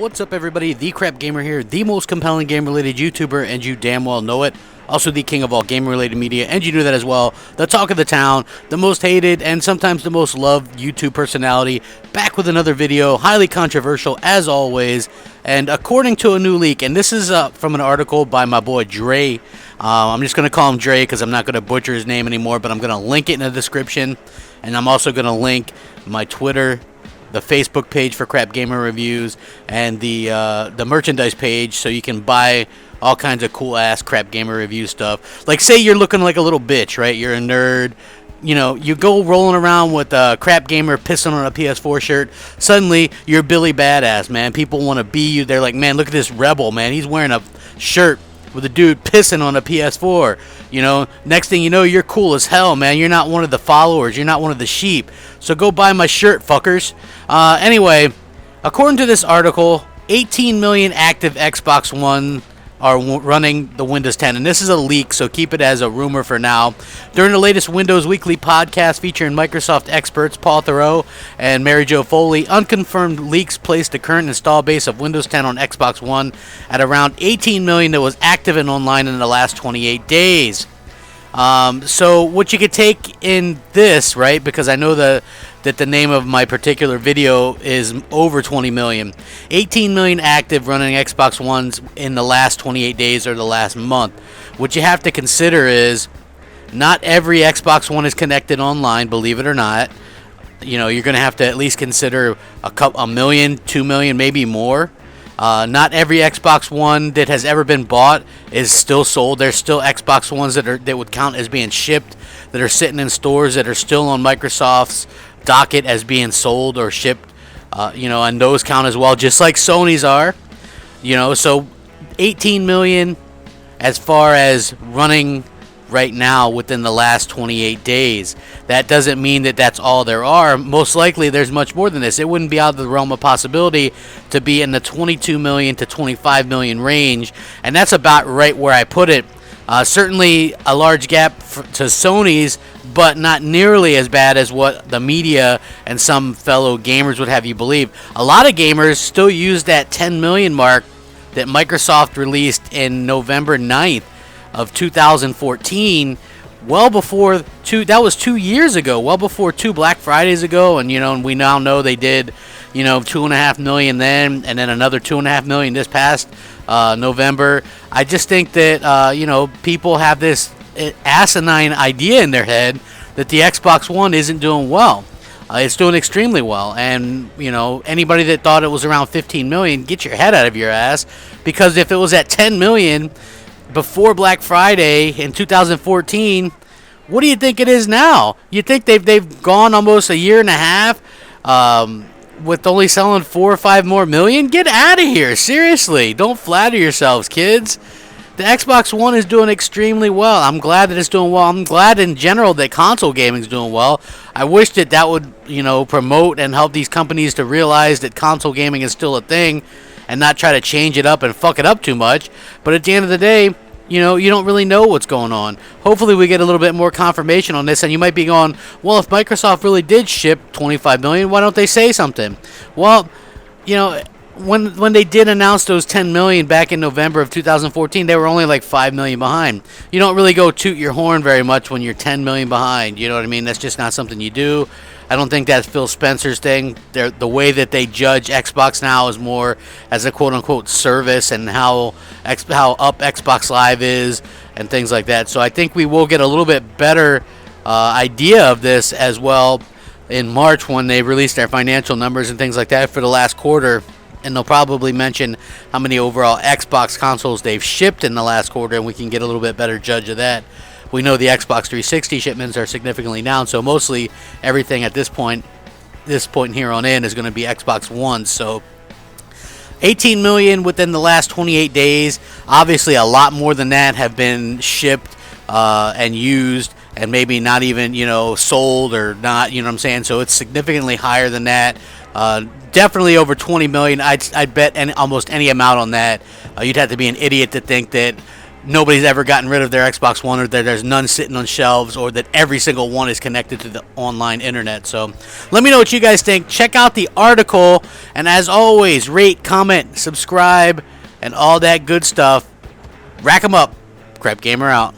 What's up, everybody? The Crap Gamer here, the most compelling game-related YouTuber, and you damn well know it. Also the king of all game-related media, and you knew that as well. The talk of the town, the most hated, and sometimes the most loved YouTube personality, back with another video, highly controversial as always, and according to a new leak, and this is from an article by my boy Dre. I'm just going to call him Dre because I'm not going to butcher his name anymore, but I'm going to link it in the description, and I'm also going to link my Twitter, the Facebook page for CrapgamerReviews, and the merchandise page, so you can buy all kinds of cool-ass Crap Gamer Review stuff. Like, say you're looking like a little bitch, right? You're a nerd. You know, you go rolling around with a Crap Gamer pissing on a PS4 shirt. Suddenly, you're Billy Badass, man. People want to be you. They're like, man, look at this rebel, man. He's wearing a shirt with a dude pissing on a PS4. You know, next thing you know, you're cool as hell, man. You're not one of the followers. You're not one of the sheep. So go buy my shirt, fuckers. Anyway, according to this article, 18 million active Xbox One are running the Windows 10, and this is a leak, so keep it as a rumor for now. During the latest Windows Weekly podcast featuring Microsoft experts Paul Theroux and Mary Jo Foley, unconfirmed leaks placed the current install base of Windows 10 on Xbox One at around 18 million that was active and online in the last 28 days. So what you could take in this, right, because I know that the name of my particular video is over 20 million. 18 million active running Xbox Ones in the last 28 days or the last month. What you have to consider is not every Xbox One is connected online, believe it or not. You know, you're going to have to at least consider a million, 2 million, maybe more. Not every Xbox One that has ever been bought is still sold. There's still Xbox Ones that would count as being shipped, that are sitting in stores, that are still on Microsoft's docket as being sold or shipped. You know, and those count as well, just like Sony's are. You know, so 18 million as far as running right now within the last 28 days. That doesn't mean that that's all there are. Most likely there's much more than this. It wouldn't be out of the realm of possibility to be in the 22 million to 25 million range, and that's about right where I put it. Certainly a large gap to Sony's, but not nearly as bad as what the media and some fellow gamers would have you believe. A lot of gamers still use that 10 million mark that Microsoft released in November 9th of 2014, well before that was 2 years ago, well before 2 Black Fridays ago, and you know, and we now know they did, you know, 2.5 million then, and then another 2.5 million this past November. I just think that you know, people have this asinine idea in their head that the Xbox One isn't doing well. It's doing extremely well, and you know, anybody that thought it was around 15 million, get your head out of your ass, because if it was at 10 million before Black Friday in 2014, what do you think it is now? You think they've gone almost a year and a half with only selling 4 or 5 more million? Get out of here, seriously. Don't flatter yourselves, kids. The Xbox One is doing extremely well. I'm glad that it's doing well. I'm glad in general that console gaming is doing well. I wish that would, you know, promote and help these companies to realize that console gaming is still a thing and not try to change it up and fuck it up too much. But at the end of the day, you know, you don't really know what's going on. Hopefully we get a little bit more confirmation on this, and you might be going, well, if Microsoft really did ship 25 million, why don't they say something? Well, you know, when they did announce those 10 million back in November of 2014, they were only like 5 million behind. You don't really go toot your horn very much when you're 10 million behind. You know what I mean? That's just not something you do. I don't think that's Phil Spencer's thing. The way that they judge Xbox now is more as a quote-unquote service, and how up Xbox Live is and things like that. So I think we will get a little bit better idea of this as well in March when they release their financial numbers and things like that for the last quarter. And they'll probably mention how many overall Xbox consoles they've shipped in the last quarter, and we can get a little bit better judge of that. We know the Xbox 360 shipments are significantly down, so mostly everything at this point here on in is going to be Xbox One. So 18 million within the last 28 days. Obviously, a lot more than that have been shipped and used, and maybe not even, you know, sold or not. You know what I'm saying? So it's significantly higher than that. Definitely over 20 million. I'd bet almost any amount on that. You'd have to be an idiot to think that nobody's ever gotten rid of their Xbox One, or that there's none sitting on shelves, or that every single one is connected to the online internet. So let me know what you guys think. Check out the article, and as always, rate, comment, subscribe, and all that good stuff. Rack 'em up. Crap Gamer out.